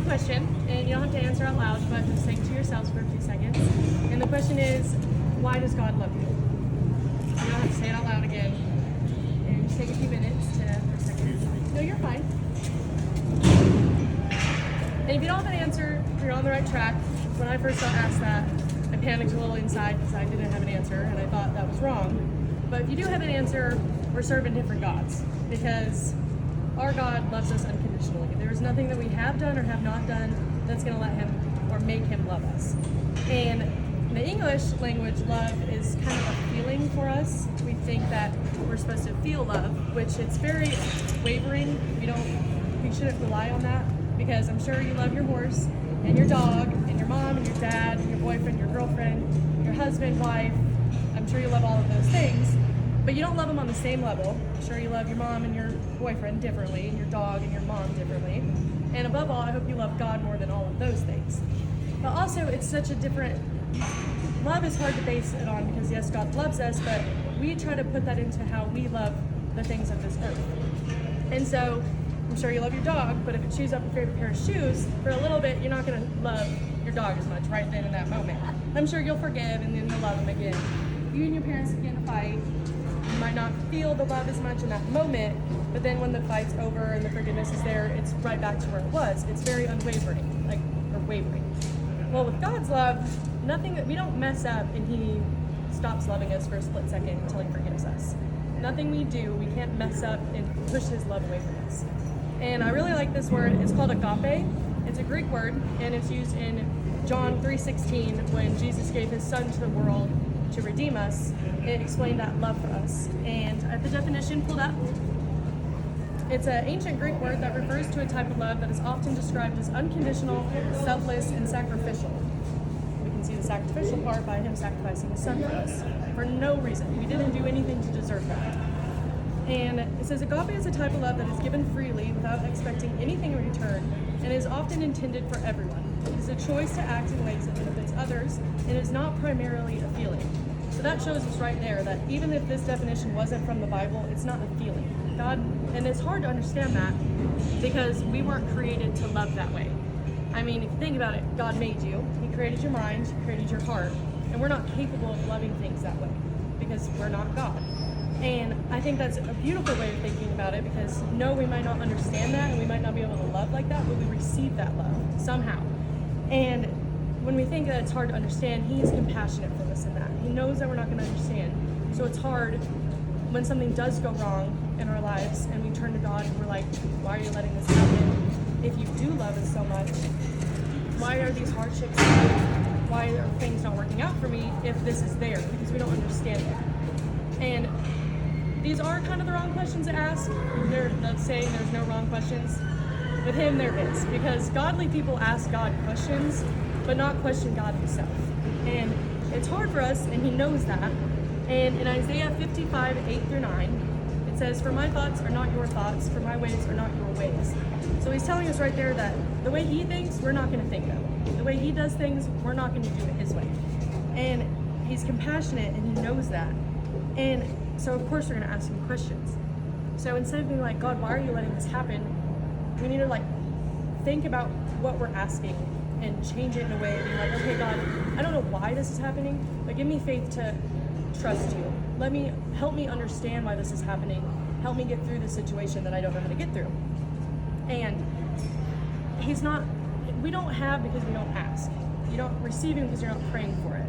question, and you don't have to answer out loud, but just think to yourselves for a few seconds. And the question is, why does God love you? You don't have to say it out loud again. And just take a few minutes for a second. No, you're fine. And if you don't have an answer, you're on the right track. When I first got asked that, I panicked a little inside because I didn't have an answer, and I thought that was wrong. But if you do have an answer, we're serving different gods, because our God loves us unconditionally. There is nothing that we have done or have not done that's going to let him or make him love us. And in the English language, love is kind of a feeling for us. We think that we're supposed to feel love, which it's very wavering. We shouldn't rely on that, because I'm sure you love your horse and your dog and your mom and your dad and your boyfriend, your girlfriend, your husband, wife. I'm sure you love all of those things. But you don't love them on the same level. I'm sure you love your mom and your boyfriend differently, and your dog and your mom differently. And above all, I hope you love God more than all of those things. But also, it's such a different... Love is hard to base it on, because yes, God loves us, but we try to put that into how we love the things of this earth. And so, I'm sure you love your dog, but if it chews up your favorite pair of shoes, for a little bit, you're not going to love your dog as much right then in that moment. I'm sure you'll forgive, and then you'll love him again. You and your parents begin to fight. You might not feel the love as much in that moment, but then when the fight's over and the forgiveness is there, it's right back to where it was. It's very unwavering, or wavering. Well, with God's love, we don't mess up and he stops loving us for a split second until he forgives us. Nothing we do, we can't mess up and push his love away from us. And I really like this word. It's called agape. It's a Greek word, and it's used in John 3:16 when Jesus gave his son to the world to redeem us. It explained that love for us. And I have the definition pulled up. It's an ancient Greek word that refers to a type of love that is often described as unconditional, selfless, and sacrificial. We can see the sacrificial part by him sacrificing his son for us for no reason. We didn't do anything to deserve that. And it says agape is a type of love that is given freely without expecting anything in return, and is often intended for everyone. It is a choice to act in ways that benefits others, and is not primarily a feeling. So that shows us right there that even if this definition wasn't from the Bible, it's not a feeling. God, and it's hard to understand that, because we weren't created to love that way. I mean, if you think about it, God made you, he created your mind, he created your heart, and we're not capable of loving things that way, because we're not God. And I think that's a beautiful way of thinking about it, because no, we might not understand that, and we might not be able to love like that, but we receive that love somehow. And when we think that it's hard to understand, he is compassionate for us in that. He knows that we're not going to understand. So it's hard when something does go wrong in our lives and we turn to God and we're like, why are you letting this happen? If you do love us so much, why are these hardships happening? Why are things not working out for me if this is there? Because we don't understand it. And these are kind of the wrong questions to ask. They're saying there's no wrong questions. With him, there is. Because godly people ask God questions, but not question God himself. And it's hard for us, and he knows that. And in Isaiah 55, 8-9, it says, "For my thoughts are not your thoughts, for my ways are not your ways." So he's telling us right there that the way he thinks, we're not going to think that. The way he does things, we're not going to do it his way. And he's compassionate, and he knows that. And so, of course, we're going to ask him questions. So instead of being like, God, why are you letting this happen? We need to think about what we're asking and change it in a way and be like, okay, God, I don't know why this is happening, but give me faith to trust you. Help me understand why this is happening. Help me get through this situation that I don't know how to get through. And we don't have because we don't ask. You don't receive him because you're not praying for it.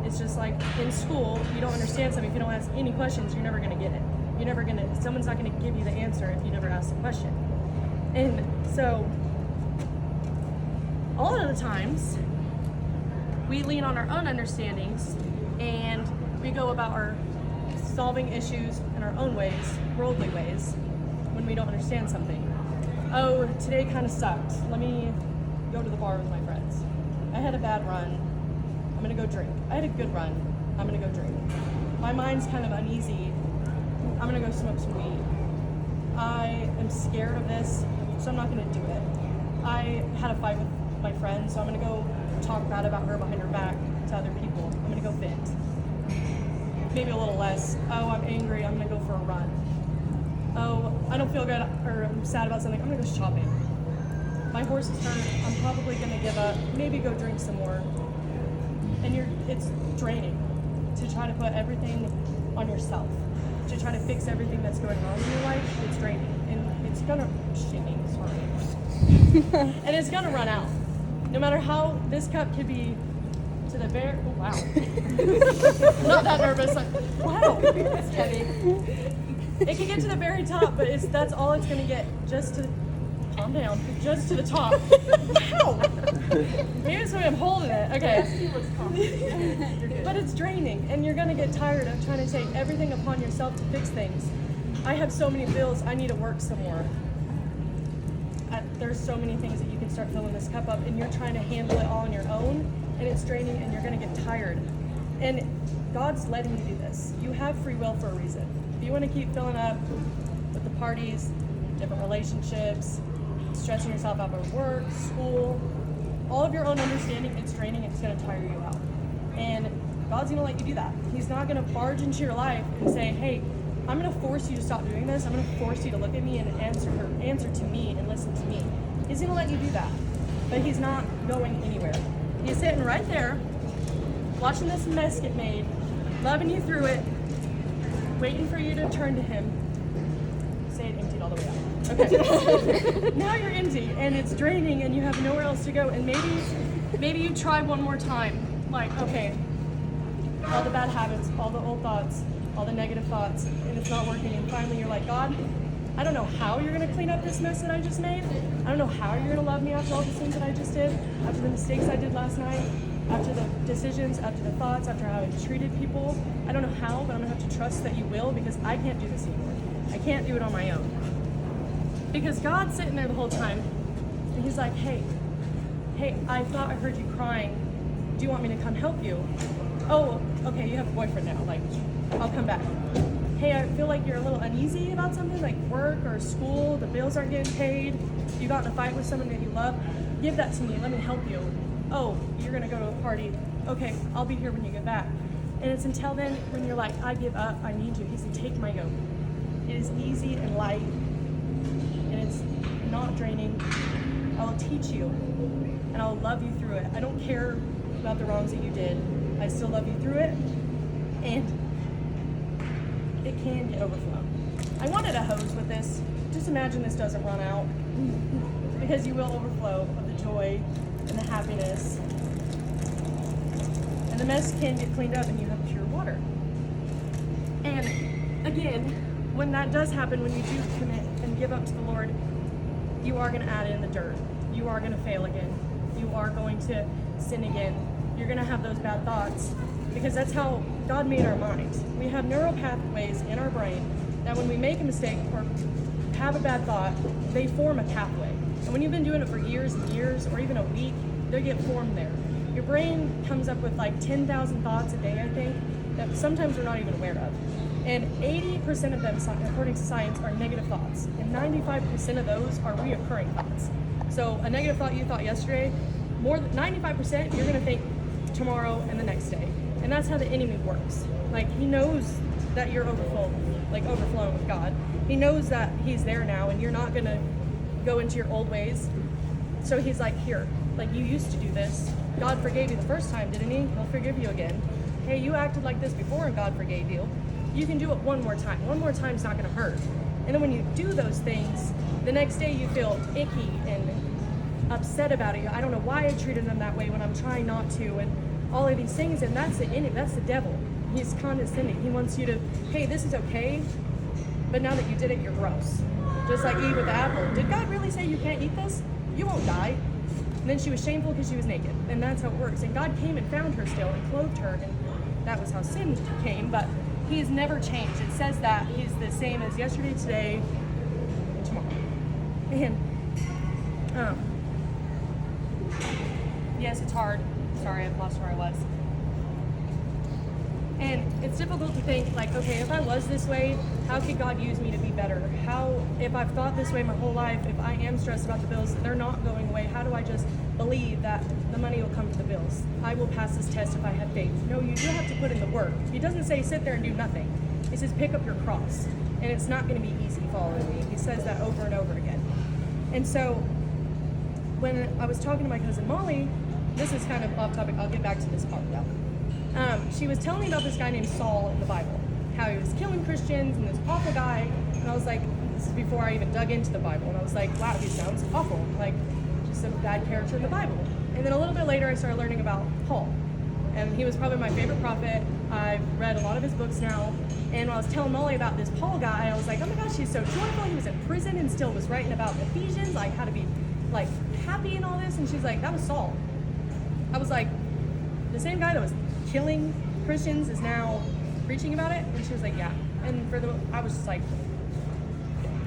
It's just like in school, you don't understand something. If you don't ask any questions, you're never going to get it. Someone's not going to give you the answer if you never ask the question. And so, all of the times, we lean on our own understandings and we go about our solving issues in our own ways, worldly ways, when we don't understand something. Oh, today kind of sucked. Let me go to the bar with my friends. I had a bad run. I'm gonna go drink. I had a good run. I'm gonna go drink. My mind's kind of uneasy. I'm gonna go smoke some weed. I am scared of this, so I'm not gonna do it. I had a fight with my friend, so I'm gonna go talk bad about her behind her back to other people. I'm gonna go vent. Maybe a little less. Oh, I'm angry. I'm gonna go for a run. Oh, I don't feel good, or I'm sad about something. I'm gonna go shopping. my horse is hurt, I'm probably going to give up, maybe go drink some more. And it's draining to try to put everything on yourself, to try to fix everything that's going on in your life. It's draining, and it's going to, and it's going to run out. No matter how this cup could be to the very, oh, wow. I'm not that nervous. Wow, it's heavy. It can get to the very top, but that's all it's going to get, just to, calm down, just to the top. Wow. Maybe it's the way I'm holding it. Okay. But it's draining, and you're going to get tired of trying to take everything upon yourself to fix things. I have so many bills, I need to work some more. There's so many things that you can start filling this cup up, and you're trying to handle it all on your own, and it's draining, and you're going to get tired. And God's letting you do this. You have free will for a reason. If you want to keep filling up with the parties, different relationships, stressing yourself out by work, school, all of your own understanding, it's draining, it's going to tire you out. And God's going to let you do that. He's not going to barge into your life and say, hey, I'm going to force you to stop doing this. I'm going to force you to look at me and answer to me and listen to me. He's going to let you do that. But he's not going anywhere. He's sitting right there, watching this mess get made, loving you through it, waiting for you to turn to him. Say it emptied all the way out. Okay. Now you're empty, and it's draining, and you have nowhere else to go. And maybe you try one more time. Like, okay, all the bad habits, all the old thoughts, all the negative thoughts, and it's not working. And finally you're like, God, I don't know how you're going to clean up this mess that I just made. I don't know how you're going to love me after all the things that I just did, after the mistakes I did last night, after the decisions, after the thoughts, after how I treated people. I don't know how, but I'm going to have to trust that you will, because I can't do this anymore. I can't do it on my own. Because God's sitting there the whole time, and he's like, hey, I thought I heard you crying. Do you want me to come help you? Oh, okay, you have a boyfriend now. Like, I'll come back. Hey, I feel like you're a little uneasy about something, like work or school, the bills aren't getting paid, you got in a fight with someone that you love. Give that to me, let me help you. Oh, you're gonna go to a party. Okay, I'll be here when you get back. And it's until then, when you're like, I give up, I need you. He said, take my yoke. It is easy and light, and it's not draining. I will teach you, and I'll love you through it. I don't care about the wrongs that you did. I still love you through it, and it can get overflow. I wanted a hose with this. Just imagine this doesn't run out, because you will overflow of the joy and the happiness, and the mess can get cleaned up, and you have pure water. And again, when that does happen, when you do commit and give up to the Lord, you are going to add in the dirt. You are going to fail again. You are going to sin again. You're going to have those bad thoughts, because that's how God made our mind. We have neural pathways in our brain that when we make a mistake or have a bad thought, they form a pathway. And when you've been doing it for years and years, or even a week, they get formed there. Your brain comes up with like 10,000 thoughts a day, I think, that sometimes we're not even aware of. And 80% of them, according to science, are negative thoughts. And 95% of those are reoccurring thoughts. So a negative thought you thought yesterday, more than 95% you're gonna think tomorrow and the next day. And that's how the enemy works. Like, he knows that you're overflowing with God. He knows that he's there now, and you're not gonna go into your old ways. So he's like, here, like, you used to do this. God forgave you the first time, didn't he? He'll forgive you again. Hey, you acted like this before and God forgave you. You can do it one more time. One more time's not gonna hurt. And then when you do those things, the next day you feel icky and upset about it. I don't know why I treated them that way when I'm trying not to, and all of these things. And that's the enemy, that's the devil. He's condescending. He wants you to, hey, this is okay, but now that you did it, you're gross. Just like Eve with the apple. Did God really say you can't eat this? You won't die. And then she was shameful because she was naked. And that's how it works. And God came and found her still and clothed her, and that was how sin came. But he's never changed. It says that he's the same as yesterday, today, and tomorrow. And yes, it's hard. Sorry, I've lost where I was. And it's difficult to think, like, okay, if I was this way, how could God use me to be better? How, if I've thought this way my whole life, if I am stressed about the bills, they're not going away, how do I just believe that the money will come to the bills? I will pass this test if I have faith. No, you do have to put in the work. He doesn't say sit there and do nothing. He says pick up your cross. And it's not going to be easy following me. He says that over and over again. And so when I was talking to my cousin Molly, this is kind of off topic, I'll get back to this part though. She was telling me about this guy named Saul in the Bible, how he was killing Christians and this awful guy, and I was like, this is before I even dug into the Bible, and I was like, wow, he sounds awful, like just a bad character in the Bible. And then a little bit later I started learning about Paul, and he was probably my favorite prophet. I've read a lot of his books now, and when I was telling Molly about this Paul guy, I was like, oh my gosh, he's so joyful, he was in prison and still was writing about Ephesians, like how to be like happy and all this, and she's like, that was Saul. I was like, the same guy that was killing Christians is now preaching about it? And she was like, yeah. And I was just like,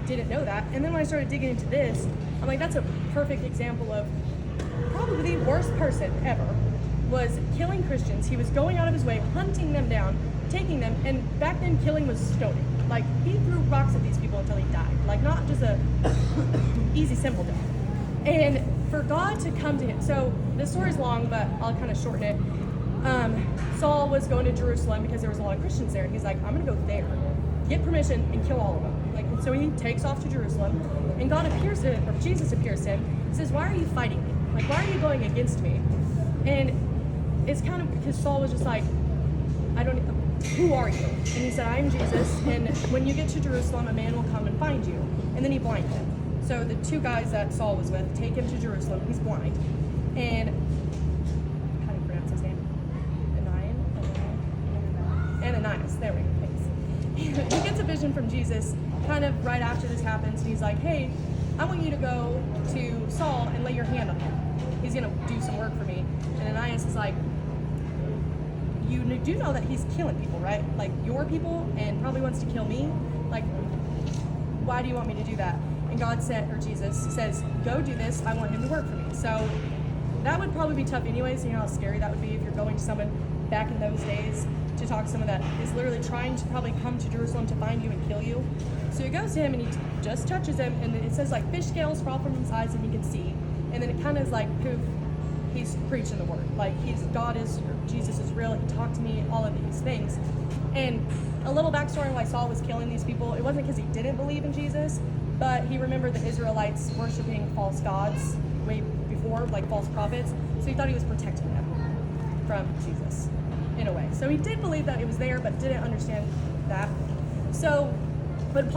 didn't know that. And then when I started digging into this, I'm like, that's a perfect example of probably the worst person ever was killing Christians. He was going out of his way, hunting them down, taking them, and back then killing was stoning. Like, he threw rocks at these people until he died. Like, not just a easy, simple death. And for God to come to him, so the story's long, but I'll kind of shorten it. Saul was going to Jerusalem because there was a lot of Christians there, and he's like, I'm gonna go there, get permission, and kill all of them. Like, and so he takes off to Jerusalem, and God appears to him, or Jesus appears to him, and says, why are you fighting me? Like, why are you going against me? And it's kind of because Saul was just like, who are you? And he said, I am Jesus, and when you get to Jerusalem, a man will come and find you. And then he blinded him. So the two guys that Saul was with take him to Jerusalem. He's blind. And how do you pronounce his name? Ananias. There we go. Thanks. He gets a vision from Jesus kind of right after this happens. And he's like, hey, I want you to go to Saul and lay your hand on him. He's going to do some work for me. And Ananias is like, you do know that he's killing people, right? Like your people, and probably wants to kill me. Like, why do you want me to do that? And God said, or Jesus says, go do this. I want him to work for me. So that would probably be tough anyways. You know how scary that would be if you're going to someone back in those days to talk to someone that is literally trying to probably come to Jerusalem to find you and kill you. So he goes to him and he just touches him, and it says like fish scales fall from his eyes and he can see. And then it kind of is like poof, he's preaching the word. Like Jesus is real. He talked to me, all of these things. And a little backstory on why Saul was killing these people. It wasn't because he didn't believe in Jesus, but he remembered the Israelites worshiping false gods way before, like false prophets. So he thought he was protecting them from Jesus in a way. So he did believe that it was there, but didn't understand that. So when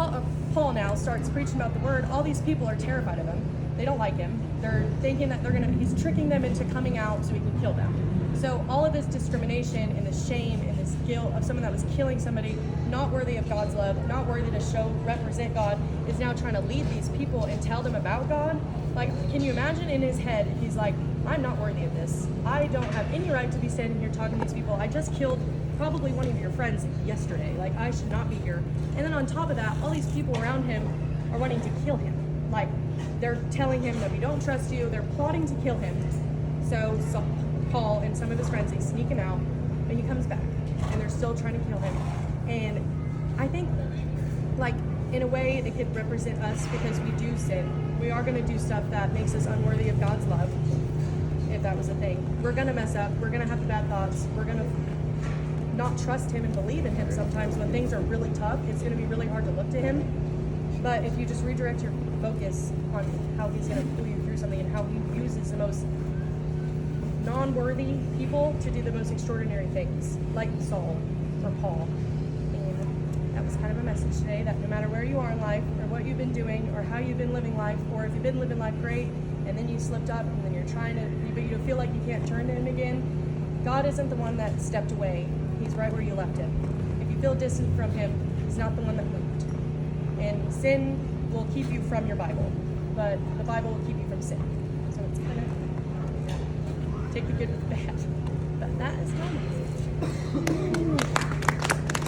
Paul now starts preaching about the word, all these people are terrified of him. They don't like him. They're thinking that he's tricking them into coming out so he can kill them. So all of this discrimination and this shame and this guilt of someone that was killing somebody, not worthy of God's love, not worthy to represent God, is now trying to lead these people and tell them about God. Like, can you imagine in his head, he's like, I'm not worthy of this. I don't have any right to be standing here talking to these people. I just killed probably one of your friends yesterday. Like, I should not be here. And then on top of that, all these people around him are wanting to kill him. Like, they're telling him that we don't trust you. They're plotting to kill him. So Paul and some of his friends, they sneak him out, but he comes back, and they're still trying to kill him. And I think, like, in a way, it could represent us because we do sin. We are going to do stuff that makes us unworthy of God's love, if that was a thing. We're going to mess up. We're going to have bad thoughts. We're going to not trust him and believe in him sometimes. When things are really tough, it's going to be really hard to look to him. But if you just redirect your focus on how he's going to pull you through something and how he uses the most non-worthy people to do the most extraordinary things, like Saul or Paul. And that was kind of a message today, that no matter where you are in life or what you've been doing or how you've been living life, or if you've been living life great and then you slipped up and then you're trying to, but you feel like you can't turn to him again, God isn't the one that stepped away. He's right where you left him. If you feel distant from him, he's not the one that moved. And sin will keep you from your Bible, but the Bible will keep you from sin. So it's kind of, take the good with the bad. But that is my message.